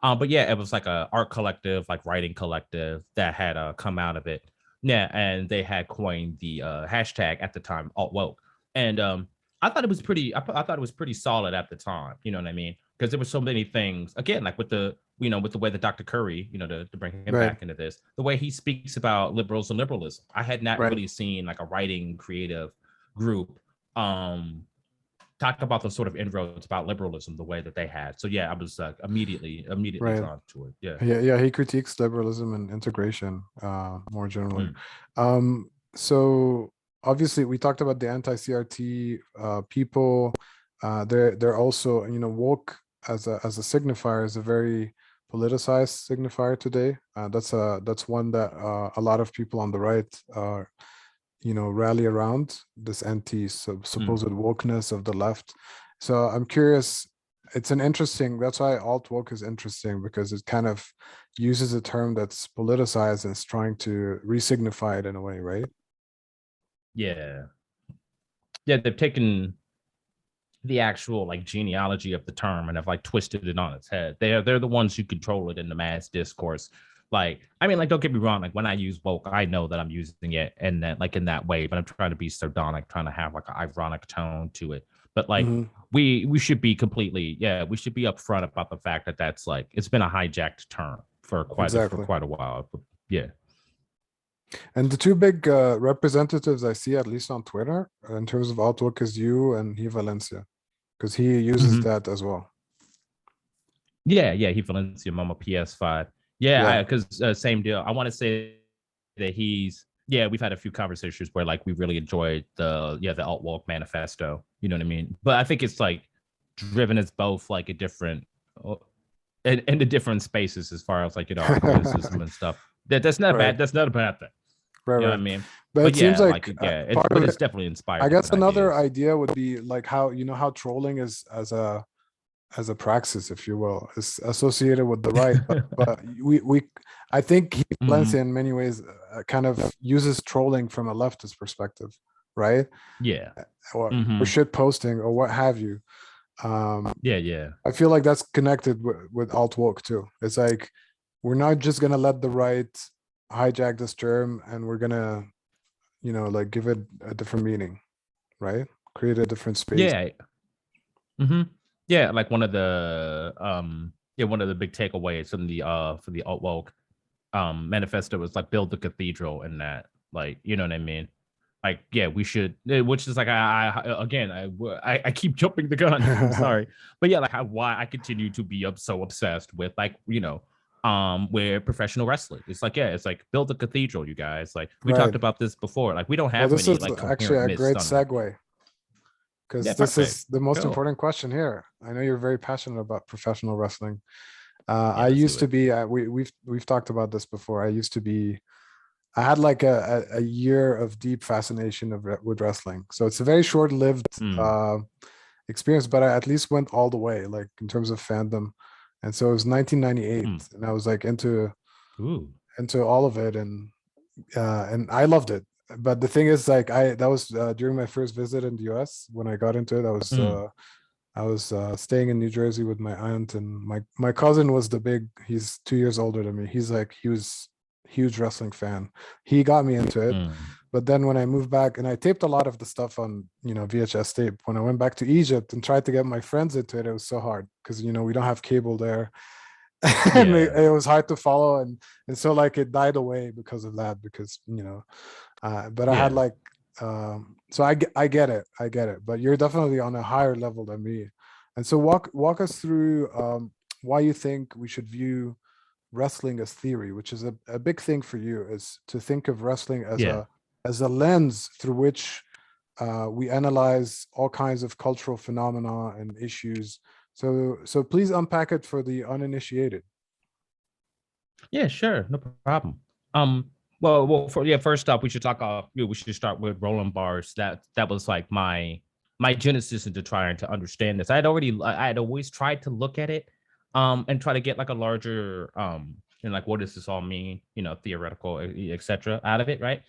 But yeah, it was like a art collective, like writing collective that had come out of it. Yeah, and they had coined the hashtag at the time alt woke, and I thought it was I thought it was pretty solid at the time. You know what I mean? Because there were so many things again, like with the way that Dr. Curry, to bring him Right. back into this, the way he speaks about liberals and liberalism. I had not Right. really seen like a writing creative group um talk about the sort of inroads about liberalism the way that they had. So yeah, I was immediately Right. drawn to it. Yeah. Yeah, he critiques liberalism and integration more generally. Mm. So obviously we talked about the anti-CRT people. They're also, woke as a signifier is a very politicized signifier today. That's one that a lot of people on the right rally around, this Mm. supposed wokeness of the left. So I'm curious, that's why alt woke is interesting, because it kind of uses a term that's politicized and is trying to resignify it in a way, right? Yeah. Yeah, they've taken the actual like genealogy of the term and have like twisted it on its head. They're the ones who control it in the mass discourse. Like, I mean, like, don't get me wrong. Like, when I use woke, I know that I'm using it and that like in that way, but I'm trying to be sardonic, trying to have like an ironic tone to it. But like, Hmm. we should be we should be upfront about the fact that that's like it's been a hijacked term for Exactly. quite a while. But yeah. And the two big representatives I see, at least on Twitter, in terms of alt woke, is you and he Valencia, because he uses Mhm. that as well. Yeah, he Valencia Mama PS5. Yeah, Yeah. because same deal. I want to say that we've had a few conversations where like we really enjoyed the alt woke manifesto. You know what I mean? But I think it's like driven as both like a different in the different spaces as far as like our criticism and stuff. That's not Right. bad. That's not a bad thing. Right. You know what I Right. mean? But it But seems yeah, like like part of it's it, definitely inspired I guess different another ideas. idea would be like how how trolling is as a praxis, if you will, is associated with the right, but we I think he Mhm. Valencia in many ways kind of uses trolling from a leftist perspective, right? Yeah. Or Hmm. shit posting or what have you. Um, Yeah. I feel like that's connected with alt woke too. It's like we're not just gonna let the right hijack this term and we're gonna, like give it a different meaning, right? Create a different space. Yeah. Hmm. Yeah, like one of the big takeaways from the for the alt woke manifesto was like build the cathedral, and that, like, you know what I mean? Like, yeah, we should, which is like, I keep jumping the gun. I'm sorry, but yeah, like why I continue to be so obsessed with, like, with professional wrestling. It's like, yeah, it's like build a cathedral, you guys. Like, we talked Right. about this before. Like, we don't Well, have this many is like actually coherent a myths great on, like, segue yeah, because this perfect, is the most cool. important question here. I know you're very passionate about professional wrestling. Yeah, I let's do used to it. be, we've talked about this before. I had like a year of deep fascination with wrestling. So it's a very short-lived Mm, experience, but I at least went all the way, like in terms of fandom. And so it was 1998, mm. and I was like Ooh. into all of it, and I loved it. But the thing is, like, that was during my first visit in the US when I got into it. Mm, I was staying in New Jersey with my aunt, and my cousin was he's 2 years older than me. He was huge wrestling fan. He got me into it. mm. But then when I moved back, and I taped a lot of the stuff on, VHS tape. When I went back to Egypt and tried to get my friends into it, it was so hard because we don't have cable there. And Yeah. it was hard to follow, and so like it died away because of that, because but I had Yeah. like so I get it, but you're definitely on a higher level than me. And so walk us through why you think we should view wrestling as theory, which is a big thing for you, is to think of wrestling Yeah. as a lens through which we analyze all kinds of cultural phenomena and issues. So please unpack it for the uninitiated. Yeah, sure, no problem. Well, first up, we should talk off. We should start with Roland bars. That was like my genesis into trying to understand this. I had always tried to look at it, and try to get like a larger, like, what does this all mean? Theoretical, etc. out of it, right?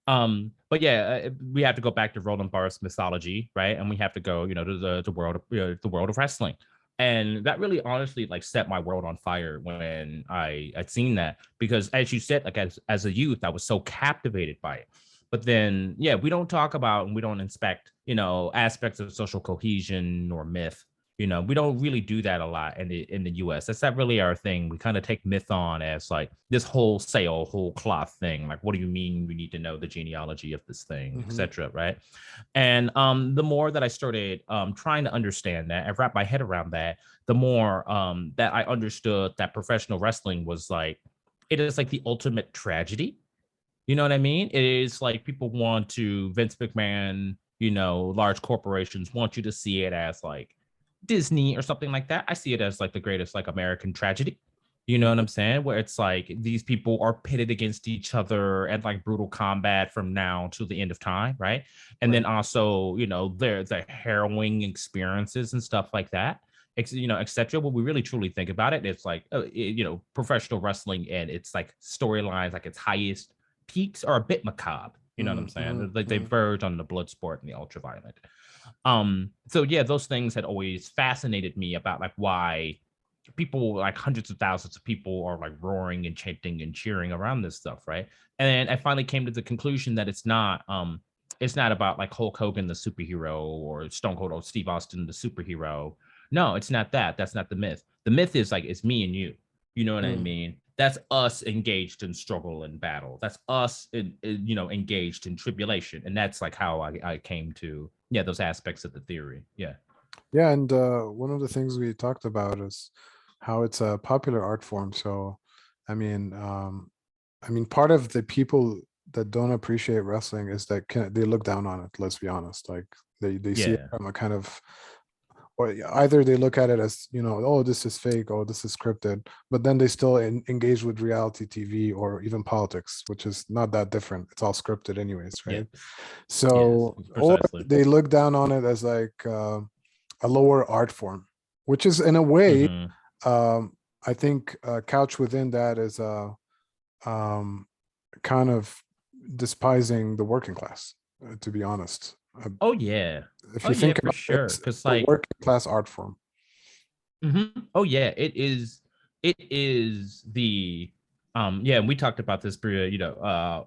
But yeah, we have to go back to Roland Barthes mythology, right? And we have to go, to the world of, the world of wrestling. And that really honestly like set my world on fire when I'd seen that, because as you said, like, as a youth, I was so captivated by it. But then, yeah, we don't talk about and we don't inspect, aspects of social cohesion or myth. We don't really do that a lot in the US. That's not really our thing. We kind of take myth on as like this wholesale, whole cloth thing. Like, what do you mean we need to know the genealogy of this thing, Hmm. etc. Right? And the more that I started trying to understand that and wrap my head around that, the more that I understood that professional wrestling was like, it is like the ultimate tragedy. You know what I mean? It is like people want to, Vince McMahon, large corporations want you to see it as like Disney or something like that. I see it as like the greatest like American tragedy. You know what I'm saying? Where it's like these people are pitted against each other at like brutal combat from now to the end of time, right? And Right. then also, their harrowing experiences and stuff like that, etc. When we really truly think about it, it's like, professional wrestling and it's like storylines, like its highest peaks are a bit macabre. You know what I'm saying? Like they Hmm. verge on the blood sport and the ultra violent. So yeah, those things had always fascinated me about like why people, like hundreds of thousands of people, are like roaring and chanting and cheering around this stuff, right? And I finally came to the conclusion that it's not about like Hulk Hogan the superhero or Stone Cold or Steve Austin the superhero. No, it's not that. That's not the myth. The myth is like, it's me and you. You know what I Mm. mean? That's us engaged in struggle and battle. That's us engaged in tribulation. And that's like how I came to, yeah, those aspects of the theory. Yeah. Yeah, and one of the things we talked about is how it's a popular art form. So, I mean, part of the people that don't appreciate wrestling is that they look down on it. Let's be honest. Like they see it Yeah. from a kind of, or either they look at it as, oh, this is fake, oh, this is scripted, but then they still engage with reality TV or even politics, which is not that different. It's all scripted anyways, right? Yes. Yes. So, or Precisely. they look down on it as like a lower art form, which is in a way, Mm-hmm. um, I think couch within that is um, kind of despising the working class, to be honest. Oh yeah. If Oh you yeah, think for about it, sure. it's Cause a like, working class art form. oh yeah, it is the Yeah, and we talked about this,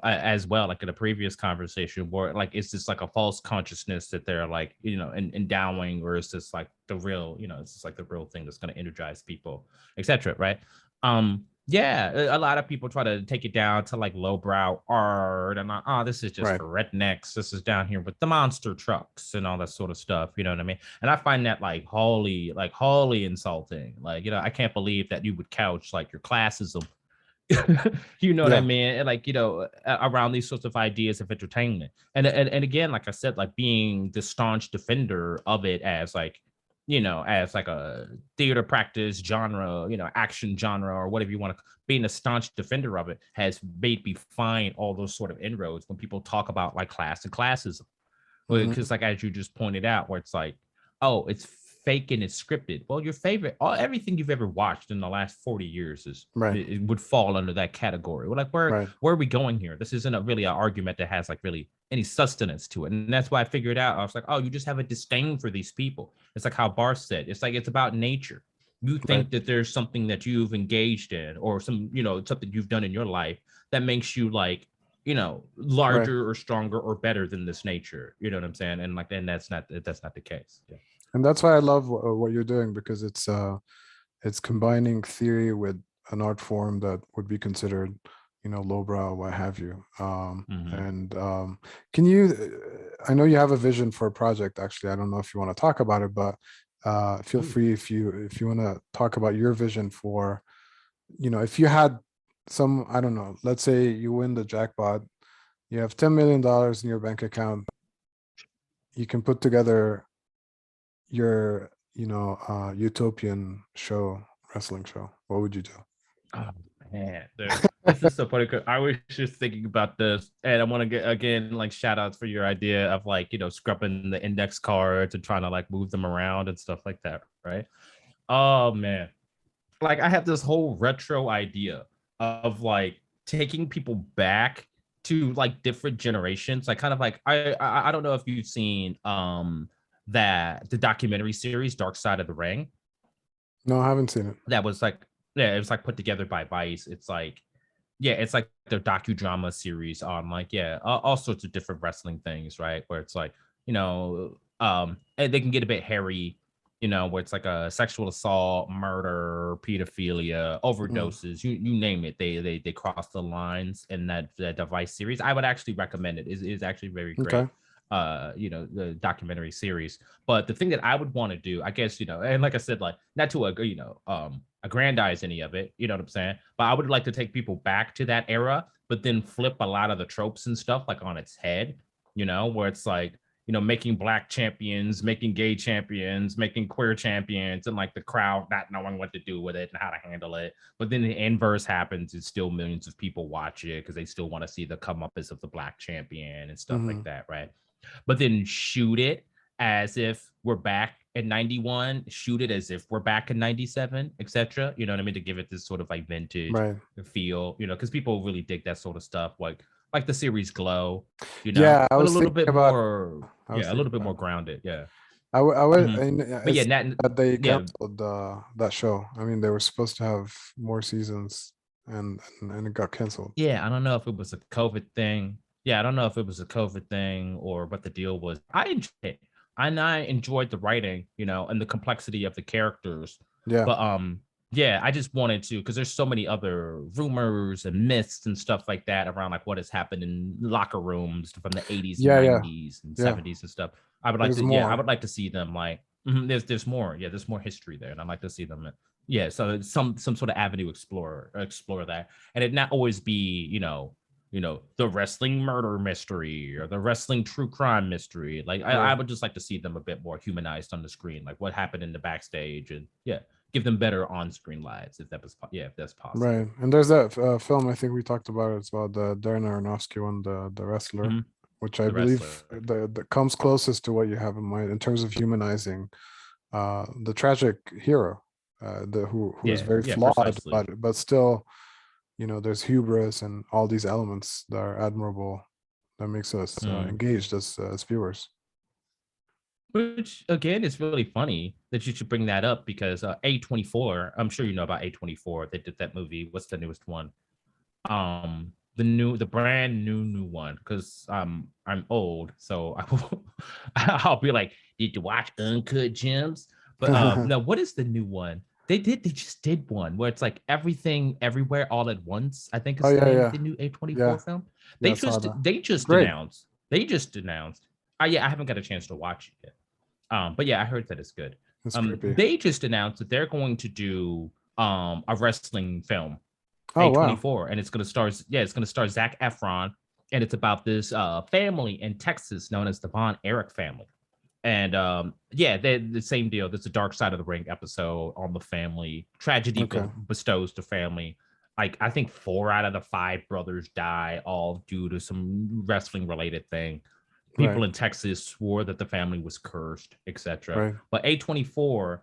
as well, like in a previous conversation, where like it's just like a false consciousness that they're like, endowing, or is this like the real, it's just like the real thing that's going to energize people, etc. Right? Yeah, a lot of people try to take it down to like lowbrow art and like, oh, this is just Right. for rednecks. This is down here with the monster trucks and all that sort of stuff. You know what I mean? And I find that wholly insulting. Like, I can't believe that you would couch like your classism you know what I Yeah. mean? And like, around these sorts of ideas of entertainment. And again, like I said, like being the staunch defender of it as like, as like a theater practice genre, action genre or whatever you want to, being a staunch defender of it has made me find all those sort of inroads when people talk about like class and classism. Hmm. Because like as you just pointed out, where it's like, oh, it's fake and it's scripted. Well, your favorite, everything you've ever watched in the last 40 years is Right. it would fall under that category. We're like, Right. where are we going here? This isn't really an argument that has like really any sustenance to it. And that's why I figured out, I was like, oh, you just have a disdain for these people. It's like how Barth said, it's like it's about nature. You Right. think that there's something that you've engaged in or something you've done in your life that makes you like Right. larger or stronger or better than this nature. You know what I'm saying? And like, and that's not the case. Yeah. And that's why I love what you're doing, because it's combining theory with an art form that would be considered, lowbrow, what have you. Mm-hmm. And can you? I know you have a vision for a project. Actually, I don't know if you want to talk about it, but feel Ooh. free if you want to talk about your vision for, if you had some, I don't know, let's say you win the jackpot, you have $10 million in your bank account, you can put together your, utopian wrestling show. What would you do? Oh man, dude. This is so funny. 'Cause I was just thinking about this, and I want to get again like shout outs for your idea of like scrubbing the index cards and trying to like move them around and stuff like that, right? Oh man, like I have this whole retro idea of like taking people back to like different generations. Like kind of like I don't know if you've seen that the documentary series Dark Side of the Ring No, I haven't seen it. that was like, yeah, it was like put together by Vice. It's like, yeah, it's like their docudrama series on like, yeah, all sorts of different wrestling things, right? Where it's like, and they can get a bit hairy, where it's like a sexual assault, murder, pedophilia, Mm, overdoses, you name it. They cross the lines in that device series. I would actually recommend it. Is actually very okay. great. The documentary series. But the thing that I would want to do, I guess, and like I said, like not to aggrandize any of it, you know what I'm saying? But I would like to take people back to that era, but then flip a lot of the tropes and stuff like on its head, where it's like, making black champions, making gay champions, making queer champions, and like the crowd not knowing what to do with it and how to handle it. But then the inverse happens, it's still millions of people watch it because they still want to see the comeuppance of the black champion and stuff like Hmm. that, right? But then shoot it as if we're back in 91, shoot it as if we're back in 97, etc. You know what I mean? To give it this sort of like vintage Right. feel, because people really dig that sort of stuff, like the series Glow, Yeah, I but a was little thinking bit about. more, I was yeah, a little thinking bit about more it. grounded, yeah. I would. Mhm. But yeah, It's that, that they yeah, canceled that show. I mean, they were supposed to have more seasons, and it got canceled. yeah, I don't know if it was a COVID thing. Yeah, I don't know if it was a COVID thing or what the deal was. I enjoyed it. And I enjoyed the writing, and the complexity of the characters. Yeah. But yeah, I just wanted to, because there's so many other rumors and myths and stuff like that around like what has happened in locker rooms from the 80s and Yeah. Yeah. 90s and Yeah. 70s and stuff. I would like There's to, yeah, I more. would like to see them like, there's more. Yeah, there's more history there. And I'd like to see them. Yeah, so some sort of avenue explore that, and it not always be the wrestling murder mystery or the wrestling true crime mystery. Like I Right. would just like to see them a bit more humanized on the screen, like what happened in the backstage, and yeah, give them better on-screen lives if that was yeah, if that's possible. Right. And there's that film, I think we talked about it. It's about the Darren Aronofsky one, the wrestler, Mhm. which I The wrestler. believe the comes closest to what you have in mind in terms of humanizing the tragic hero, who is Yeah, very yeah, flawed, precisely. but still, there's hubris and all these elements that are admirable, that makes us Mm. engaged as viewers. Which again is really funny that you should bring that up because A24, I'm sure you know about A24. They did that movie. What's the newest one? the brand new one, because I'm old, so I'll be like, did you watch Uncut Gems? But no, what is the new one? They just did one where it's like everything everywhere all at once. I think Oh is the yeah, name of yeah, the new A24 yeah, film. yeah. I saw that. They It's just great. announced. Oh yeah, I haven't got a chance to watch it yet. But yeah, I heard that it's good. It's creepy. They just announced that they're going to do a wrestling film, Oh wow. A24, and it's gonna star Zac Efron, and it's about this family in Texas known as the Von Erich family. And yeah, they're the same deal. There's a Dark Side of the Ring episode on the family. Tragedy Okay. bestows the family. Like I think 4 out of the 5 brothers die, all due to some wrestling related thing. Right. People in Texas swore that the family was cursed, etc. Right. But A24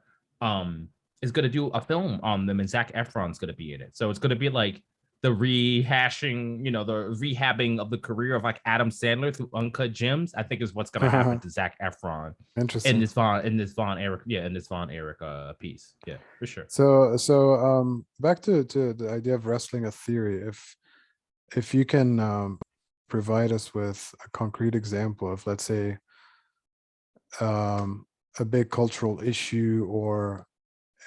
is going to do a film on them, and Zac Efron's going to be in it. So it's going to be like the rehashing, the rehabbing of the career of like Adam Sandler through Uncut Gems. I think is what's going to happen to Zac Efron in Interesting. this Von Erich piece. Yeah, for sure. So back to the idea of wrestling a theory. If you can provide us with a concrete example of, let's say, a big cultural issue or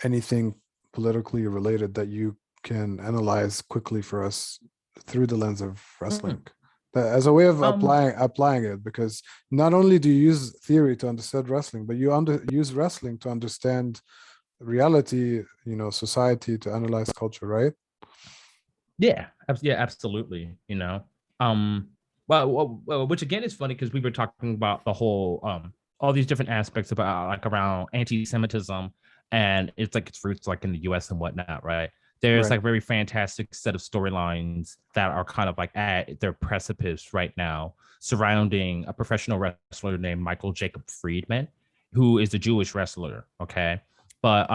anything politically related that you can analyze quickly for us through the lens of wrestling, as a way of applying it, because not only do you use theory to understand wrestling, but you use wrestling to understand reality, society, to analyze culture, right? Yeah, absolutely. Well, which again is funny because we were talking about the whole all these different aspects about like around anti-Semitism and it's like its roots like in the US and whatnot, right? There's Right. like very fantastic set of storylines that are kind of like at their precipice right now surrounding a professional wrestler named Michael Jacob Friedman, who is a Jewish wrestler, okay? But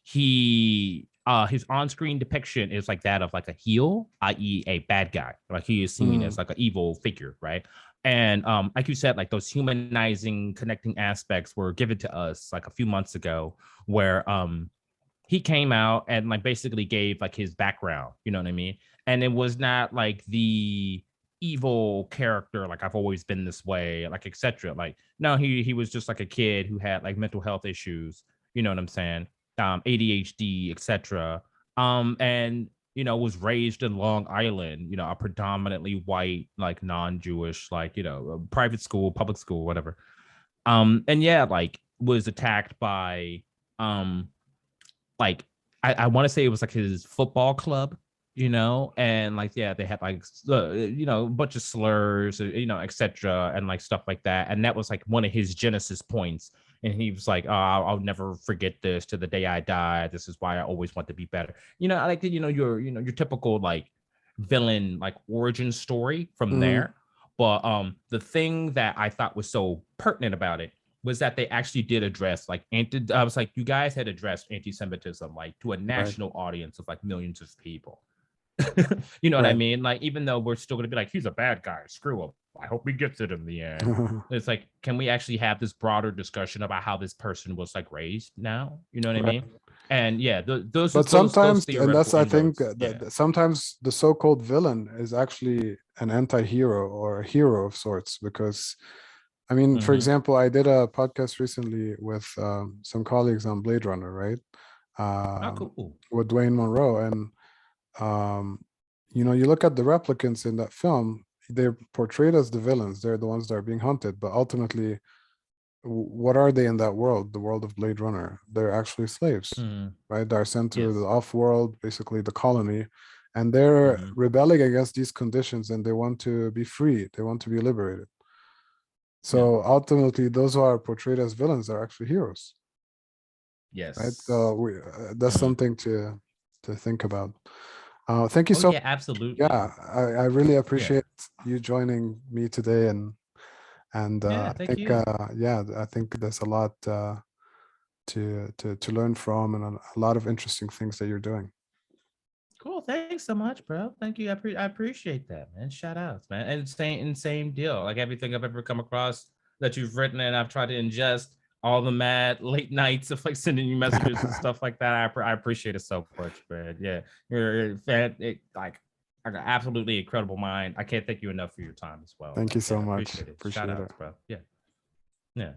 he his on-screen depiction is like that of like a heel, i.e., a bad guy. Like he is seen as like an evil figure, right? And like you said, like those humanizing, connecting aspects were given to us like a few months ago, where he came out and like basically gave like his background, you know what I mean? And it was not like the evil character, like I've always been this way, like etc. Like no, he was just like a kid who had like mental health issues, you know what I'm saying? ADHD, etc. And was raised in Long Island, a predominantly white, like non-Jewish, like private school, public school, whatever. And yeah, like was attacked by like I want to say it was like his football club, and like yeah, they had like a bunch of slurs, etc. and like stuff like that, and that was like one of his genesis points. And he was like, "Oh, I'll never forget this to the day I die. This is why I always want to be better." I like your typical like villain like origin story from Mm-hmm. there. But the thing that I thought was so pertinent about it was that they actually did address like I was like, you guys had addressed anti-Semitism like to a Right. national audience of like millions of people. You know what I Right. mean? Like, even though we're still gonna be like, he's a bad guy, screw him. I hope he gets it in the end. It's like, can we actually have this broader discussion about how this person was like raised now? You know what I Right. mean? And yeah, But those sometimes, and that's, theoretical I think, inroads. Yeah. sometimes the so-called villain is actually an anti-hero or a hero of sorts. Because, I mean, for Mm-hmm. example, I did a podcast recently with some colleagues on Blade Runner, right? Oh, Um, cool. with Dwayne Monroe, and you look at the replicants in that film; they're portrayed as the villains. They're the ones that are being hunted, but ultimately, what are they in that world, the world of Blade Runner? They're actually slaves, Mm-hmm. right? They're sent to the Yes. off-world, basically the colony, and they're Mm-hmm. rebelling against these conditions, and they want to be free. They want to be liberated. Yeah. So ultimately, those who are portrayed as villains are actually heroes, right? So Yes. that's Mm-hmm. something to think about. Thank you Oh so yeah, much. absolutely. Yeah, I really Yeah. appreciate you joining me today, and Yeah, I thank think you. yeah, I think there's a lot to learn from, and a lot of interesting things that you're doing. Cool. Thanks so much, bro. Thank you. I appreciate that, man. Shout outs, man. And same deal. Like everything I've ever come across that you've written and I've tried to ingest all the mad late nights of like sending you messages and stuff like that. I appreciate it so much, man. Yeah. You're fan like like an absolutely incredible mind. I can't thank you enough for your time as well. Thank you so I much. appreciate it. Appreciate Shout it. outs, bro. Yeah. Yeah.